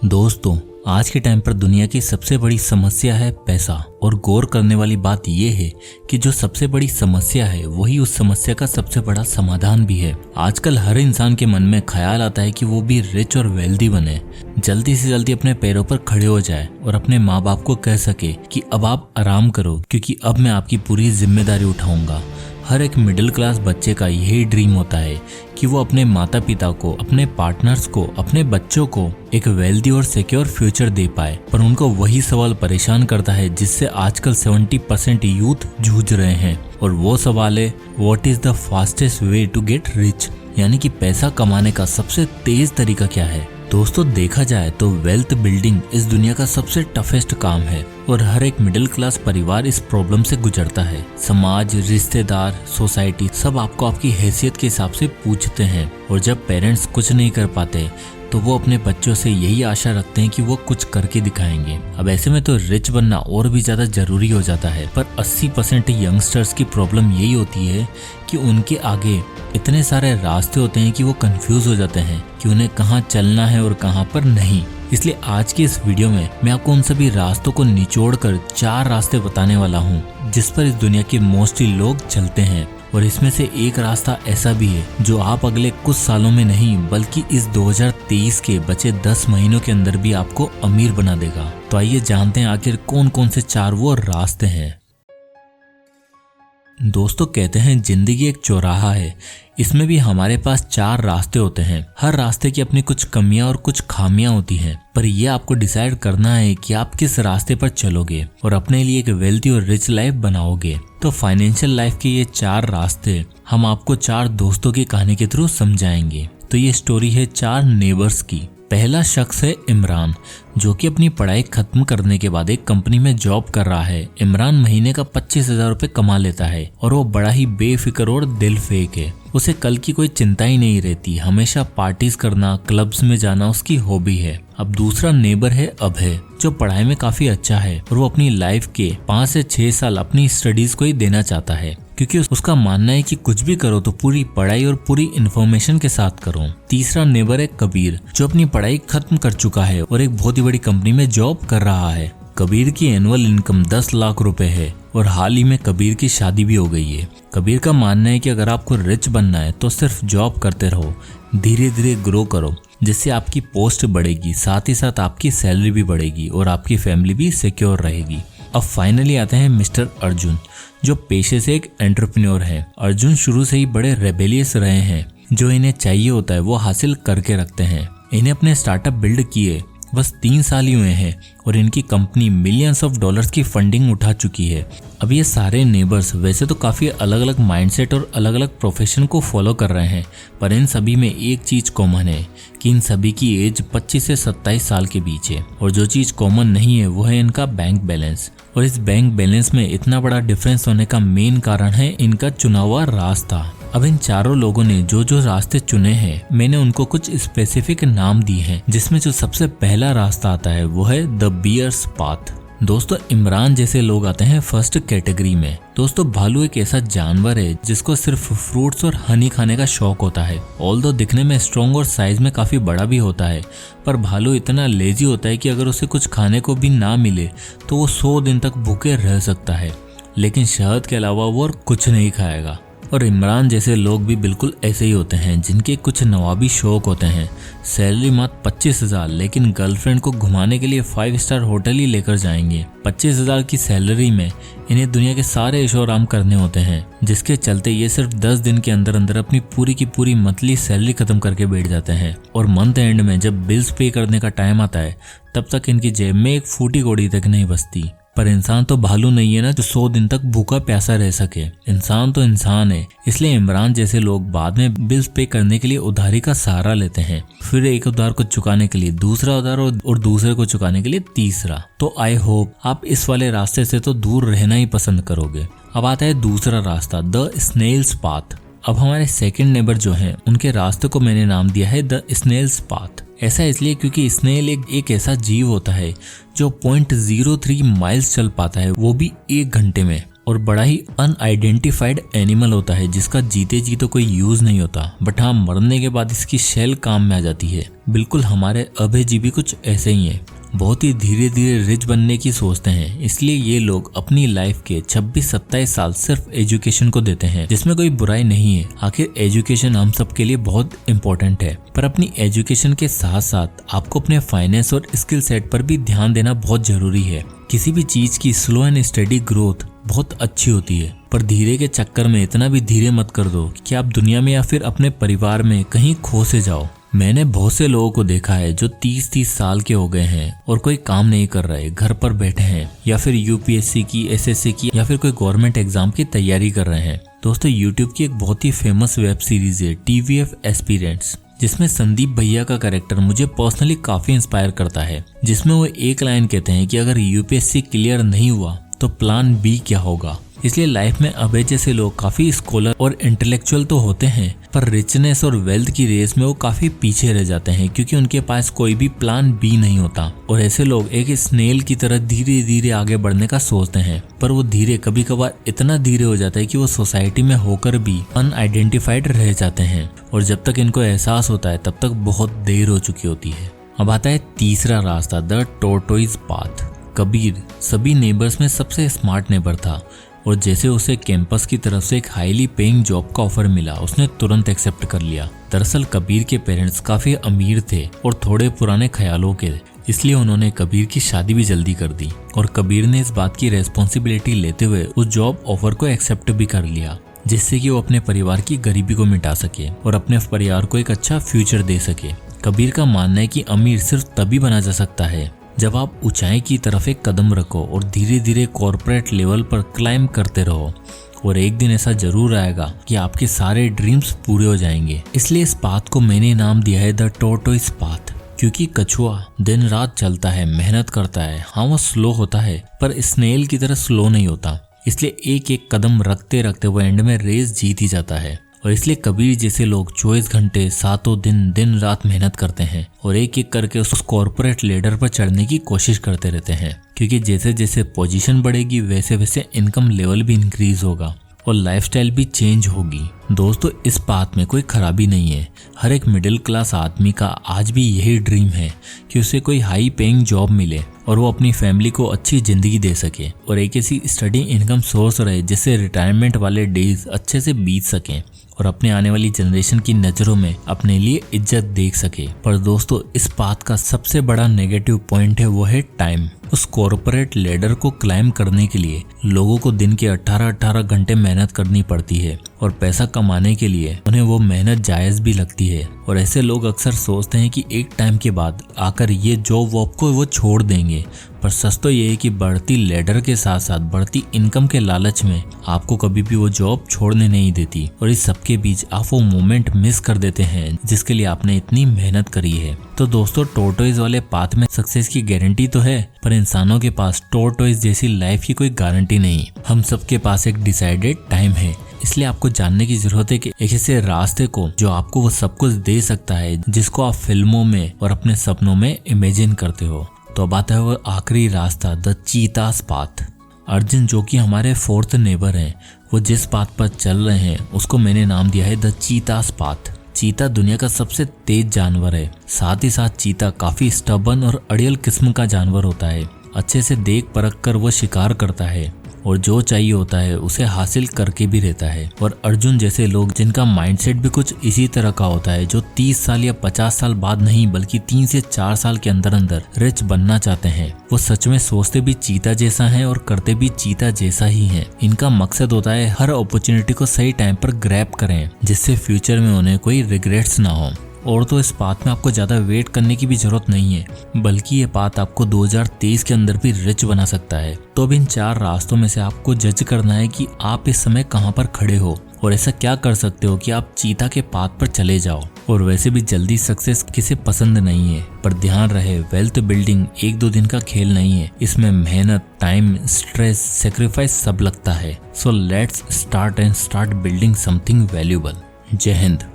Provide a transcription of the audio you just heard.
दोस्तों, आज के टाइम पर दुनिया की सबसे बड़ी समस्या है पैसा। और गौर करने वाली बात यह है कि जो सबसे बड़ी समस्या है वही उस समस्या का सबसे बड़ा समाधान भी है। आजकल हर इंसान के मन में ख्याल आता है कि वो भी रिच और वेल्दी बने, जल्दी से जल्दी अपने पैरों पर खड़े हो जाए और अपने माँ बाप को कह सके कि अब आप आराम करो क्योंकि अब मैं आपकी पूरी जिम्मेदारी उठाऊंगा। हर एक मिडिल क्लास बच्चे का यही ड्रीम होता है कि वो अपने माता पिता को, अपने पार्टनर्स को, अपने बच्चों को एक वेल्दी और सिक्योर फ्यूचर दे पाए। पर उनको वही सवाल परेशान करता है जिससे आजकल 70% यूथ जूझ रहे हैं, और वो सवाल है what is the fastest way to get rich, यानी कि पैसा कमाने का सबसे तेज तरीका क्या है। दोस्तों, देखा जाए तो वेल्थ बिल्डिंग इस दुनिया का सबसे टफेस्ट काम है और हर एक मिडिल क्लास परिवार इस प्रॉब्लम से गुजरता है। समाज, रिश्तेदार, सोसाइटी सब आपको आपकी हैसियत के हिसाब से पूछते हैं, और जब पेरेंट्स कुछ नहीं कर पाते तो वो अपने बच्चों से यही आशा रखते हैं कि वो कुछ करके दिखाएंगे। अब ऐसे में तो रिच बनना और भी ज्यादा जरूरी हो जाता है। पर 80% यंगस्टर्स की प्रॉब्लम यही होती है कि उनके आगे इतने सारे रास्ते होते हैं कि वो कंफ्यूज हो जाते हैं कि उन्हें कहाँ चलना है और कहाँ पर नहीं। इसलिए आज की इस वीडियो में मैं आपको उन सभी रास्तों को निचोड़कर 4 रास्ते बताने वाला हूँ जिस पर इस दुनिया के मोस्टली लोग चलते हैं। और इसमें से एक रास्ता ऐसा भी है जो आप अगले कुछ सालों में नहीं बल्कि इस 2023 के बचे 10 महीनों के अंदर भी आपको अमीर बना देगा। तो आइए जानते हैं आखिर कौन कौन से 4 वो रास्ते हैं। दोस्तों, कहते हैं जिंदगी एक चौराहा है, इसमें भी हमारे पास 4 रास्ते होते हैं। हर रास्ते की अपनी कुछ कमियां और कुछ खामियां होती हैं, पर ये आपको डिसाइड करना है कि आप किस रास्ते पर चलोगे और अपने लिए एक वेल्थी और रिच लाइफ बनाओगे। तो फाइनेंशियल लाइफ के ये 4 रास्ते हम आपको 4 दोस्तों की कहानी के थ्रू समझाएंगे। तो ये स्टोरी है 4 नेबर्स की। पहला शख्स है इमरान, जो कि अपनी पढ़ाई खत्म करने के बाद एक कंपनी में जॉब कर रहा है। इमरान महीने का 25,000 रुपए कमा लेता है और वो बड़ा ही बेफिक्र और दिल फेक है। उसे कल की कोई चिंता ही नहीं रहती, हमेशा पार्टीज करना, क्लब्स में जाना उसकी हॉबी है। अब दूसरा नेबर है अभय, जो पढ़ाई में काफी अच्छा है और वो अपनी लाइफ के 5 से 6 साल अपनी स्टडीज को ही देना चाहता है, क्योंकि उसका मानना है कि कुछ भी करो तो पूरी पढ़ाई और पूरी इन्फॉर्मेशन के साथ करो। तीसरा नेबर है कबीर, जो अपनी पढ़ाई खत्म कर चुका है और एक बहुत ही बड़ी कंपनी में जॉब कर रहा है। कबीर की एनुअल इनकम 10 लाख रुपए है और हाल ही में कबीर की शादी भी हो गई है। कबीर का मानना है कि अगर आपको रिच बनना है तो सिर्फ जॉब करते रहो, धीरे धीरे ग्रो करो, जिससे आपकी पोस्ट बढ़ेगी, साथ ही साथ आपकी सैलरी भी बढ़ेगी और आपकी फैमिली भी सिक्योर रहेगी। अब फाइनली आते हैं मिस्टर अर्जुन, जो पेशे से एक एंटरप्रेन्योर है। अर्जुन शुरू से ही बड़े रेबेलियस रहे हैं, जो इन्हें चाहिए होता है वो हासिल करके रखते हैं। इन्हें अपने स्टार्टअप बिल्ड किए बस 3 साल ही हुए हैं और इनकी कंपनी मिलियंस ऑफ डॉलर्स की फंडिंग उठा चुकी है। अब ये सारे नेबर्स वैसे तो काफी अलग अलग माइंडसेट और अलग अलग प्रोफेशन को फॉलो कर रहे हैं, पर इन सभी में एक चीज कॉमन है कि इन सभी की एज 25 से 27 साल के बीच है। और जो चीज कॉमन नहीं है वो है इनका बैंक बैलेंस। और इस बैंक बैलेंस में इतना बड़ा डिफरेंस होने का मेन कारण है इनका चुना हुआ रास्ता। अब इन चारों लोगों ने जो जो रास्ते चुने हैं, मैंने उनको कुछ स्पेसिफिक नाम दिए हैं, जिसमें जो सबसे पहला रास्ता आता है वो है द बियर्स पाथ। दोस्तों, इमरान जैसे लोग आते हैं फर्स्ट कैटेगरी में। दोस्तों, भालू एक ऐसा जानवर है जिसको सिर्फ फ्रूट्स और हनी खाने का शौक होता है। ऑल्दो दिखने में स्ट्रॉन्ग और साइज में काफी बड़ा भी होता है, पर भालू इतना लेजी होता है कि अगर उसे कुछ खाने को भी ना मिले तो वो 100 दिन तक भूखे रह सकता है, लेकिन शहद के अलावा वो और कुछ नहीं खाएगा। और इमरान जैसे लोग भी बिल्कुल ऐसे ही होते हैं, जिनके कुछ नवाबी शौक होते हैं। सैलरी मात्र 25,000, लेकिन गर्लफ्रेंड को घुमाने के लिए 5 स्टार होटल ही लेकर जाएंगे। 25,000 की सैलरी में इन्हें दुनिया के सारे ऐशो आराम करने होते हैं, जिसके चलते ये सिर्फ 10 दिन के अंदर अंदर अपनी पूरी की पूरी मंथली सैलरी खत्म करके बैठ जाते हैं। और मंथ एंड में जब बिल्स पे करने का टाइम आता है तब तक इनकी जेब में एक फूटी कौड़ी तक नहीं बचती। पर इंसान तो भालू नहीं है ना जो 100 दिन तक भूखा प्यासा रह सके। इंसान तो इंसान है, इसलिए इमरान जैसे लोग बाद में बिल्स पे करने के लिए उधारी का सहारा लेते हैं, फिर एक उधार को चुकाने के लिए दूसरा उधार और दूसरे को चुकाने के लिए तीसरा। तो आई होप आप इस वाले रास्ते से तो दूर रहना ही पसंद करोगे। अब आता है दूसरा रास्ता, द स्नेल्स पाथ। अब हमारे सेकंड नेबर जो हैं, उनके रास्ते को मैंने नाम दिया है द स्नेल्स पाथ। ऐसा इसलिए क्योंकि स्नेल एक ऐसा जीव होता है जो 0.03 माइल्स चल पाता है, वो भी 1 घंटे में। और बड़ा ही अनआइडेंटिफाइड एनिमल होता है जिसका जीते जी तो कोई यूज नहीं होता, बट हाँ मरने के बाद इसकी शेल काम में आ जाती है। बिल्कुल हमारे अभय जी भी कुछ ऐसे ही हैं, बहुत ही धीरे धीरे रिच बनने की सोचते हैं, इसलिए ये लोग अपनी लाइफ के 26-27 साल सिर्फ एजुकेशन को देते हैं, जिसमें कोई बुराई नहीं है। आखिर एजुकेशन हम सब के लिए बहुत इंपॉर्टेंट है, पर अपनी एजुकेशन के साथ साथ आपको अपने फाइनेंस और स्किल सेट पर भी ध्यान देना बहुत जरूरी है। किसी भी चीज की स्लो एंड स्टेडी ग्रोथ बहुत अच्छी होती है, पर धीरे के चक्कर में इतना भी धीरे मत कर दो कि आप दुनिया में या फिर अपने परिवार में कहीं खो से जाओ। मैंने बहुत से लोगों को देखा है जो 30-30 साल के हो गए हैं और कोई काम नहीं कर रहे, घर पर बैठे हैं या फिर यूपीएससी की, एसएससी की या फिर कोई गवर्नमेंट एग्जाम की तैयारी कर रहे हैं। दोस्तों यूट्यूब की एक बहुत ही फेमस वेब सीरीज है TVF एस्पिरेंट्स, जिसमें संदीप भैया का कैरेक्टर मुझे पर्सनली काफी इंस्पायर करता है, जिसमें वो एक लाइन कहते हैं कि अगर यूपीएससी क्लियर नहीं हुआ तो प्लान बी क्या होगा। इसलिए लाइफ में अभय जैसे लोग काफी स्कॉलर और इंटेलेक्चुअल तो होते हैं, पर रिचनेस और वेल्थ की रेस में वो काफी पीछे रह जाते हैं, क्योंकि उनके पास कोई भी प्लान बी नहीं होता। और ऐसे लोग एक स्नेल की तरह धीरे धीरे आगे बढ़ने का सोचते हैं, पर वो धीरे कभी कभार इतना धीरे हो जाता है कि वो सोसाइटी में होकर भी अनआइडेंटिफाइड रह जाते हैं, और जब तक इनको एहसास होता है तब तक बहुत देर हो चुकी होती है। अब आता है तीसरा रास्ता, द टोर्टोइज पाथ। कबीर सभी नेबर्स में सबसे स्मार्ट नेबर था, और जैसे उसे कैंपस की तरफ से एक हाईली पेइंग जॉब का ऑफर मिला, उसने तुरंत एक्सेप्ट कर लिया। दरअसल कबीर के पेरेंट्स काफी अमीर थे और थोड़े पुराने ख्यालों के, इसलिए उन्होंने कबीर की शादी भी जल्दी कर दी, और कबीर ने इस बात की रेस्पॉन्सिबिलिटी लेते हुए उस जॉब ऑफर को एक्सेप्ट भी कर लिया, जिससे कि वो अपने परिवार की गरीबी को मिटा सके और अपने परिवार को एक अच्छा फ्यूचर दे सके। कबीर का मानना है कि अमीर सिर्फ तभी बना जा सकता है जब आप ऊंचाई की तरफ एक कदम रखो और धीरे धीरे कॉर्पोरेट लेवल पर क्लाइम करते रहो, और एक दिन ऐसा जरूर आएगा कि आपके सारे ड्रीम्स पूरे हो जाएंगे। इसलिए इस पाथ को मैंने नाम दिया है द टोर्टोइज पाथ, क्योंकि कछुआ दिन रात चलता है, मेहनत करता है। हाँ वो स्लो होता है, पर स्नेल की तरह स्लो नहीं होता, इसलिए एक एक कदम रखते रखते वो एंड में रेस जीत ही जाता है। और इसलिए कबीर जैसे लोग 24 घंटे सातों दिन रात मेहनत करते हैं और एक एक करके उस कॉर्पोरेट लेडर पर चढ़ने की कोशिश करते रहते हैं, क्योंकि जैसे जैसे पोजीशन बढ़ेगी वैसे वैसे इनकम लेवल भी इंक्रीज होगा और लाइफस्टाइल भी चेंज होगी। दोस्तों इस बात में कोई खराबी नहीं है, हर एक मिडिल क्लास आदमी का आज भी यही ड्रीम है कि उसे कोई हाई पेइंग जॉब मिले और वो अपनी फैमिली को अच्छी जिंदगी दे सके और एक ऐसी स्टडी इनकम सोर्स रहे जिससे रिटायरमेंट वाले डेज अच्छे से बीत सकें और अपने आने वाली जनरेशन की नजरों में अपने लिए इज्जत देख सके। पर दोस्तों इस बात का सबसे बड़ा नेगेटिव पॉइंट है वो है टाइम। उस कॉर्पोरेट लेडर को क्लाइम करने के लिए लोगों को दिन के 18-18 घंटे मेहनत करनी पड़ती है और पैसा कमाने के लिए उन्हें वो मेहनत जायज भी लगती है। और ऐसे लोग अक्सर सोचते हैं कि एक टाइम के बाद आकर ये जॉब वॉब को वो छोड़ देंगे, पर सच तो ये है कि बढ़ती लेडर के साथ साथ बढ़ती इनकम के लालच में आपको कभी भी वो जॉब छोड़ने नहीं देती और इस सबके बीच आप वो मोमेंट मिस कर देते हैं जिसके लिए आपने इतनी मेहनत करी है। तो दोस्तों टोर्टोइज वाले पाथ में सक्सेस की गारंटी तो है, पर इंसानों के पास टोर्टोइज जैसी लाइफ की कोई गारंटी नहीं। हम सबके पास एक डिसाइडेड टाइम है, इसलिए आपको जानने की जरूरत है कि एक ऐसे रास्ते को जो आपको वो सब कुछ दे सकता है जिसको आप फिल्मों में और अपने सपनों में इमेजिन करते हो। तो अब आता है वो आखिरी रास्ता, द चीतास पाथ। अर्जुन जो कि हमारे फोर्थ नेबर हैं, वो जिस पाथ पर चल रहे हैं उसको मैंने नाम दिया है द चीतास पाथ। चीता दुनिया का सबसे तेज जानवर है, साथ ही साथ चीता काफी स्टबर्न और अड़ियल किस्म का जानवर होता है। अच्छे से देख परख कर वो शिकार करता है और जो चाहिए होता है उसे हासिल करके भी रहता है। और अर्जुन जैसे लोग जिनका माइंडसेट भी कुछ इसी तरह का होता है, जो 30 साल या 50 साल बाद नहीं बल्कि 3 से 4 साल के अंदर अंदर रिच बनना चाहते हैं, वो सच में सोचते भी चीता जैसा हैं और करते भी चीता जैसा ही हैं। इनका मकसद होता है हर अपॉर्चुनिटी को सही टाइम पर ग्रैब करें जिससे फ्यूचर में उन्हें कोई रिग्रेट्स ना हो। और तो इस पाथ में आपको ज्यादा वेट करने की भी जरूरत नहीं है, बल्कि ये पाथ आपको 2023 के अंदर भी रिच बना सकता है। तो अब इन 4 रास्तों में से आपको जज करना है कि आप इस समय कहां पर खड़े हो और ऐसा क्या कर सकते हो कि आप चीता के पाथ पर चले जाओ। और वैसे भी जल्दी सक्सेस किसे पसंद नहीं है, पर ध्यान रहे वेल्थ बिल्डिंग 1-2 दिन का खेल नहीं है, इसमें मेहनत, टाइम, स्ट्रेस, सेक्रीफाइस सब लगता है। So let's start building something valuable. जय हिंद।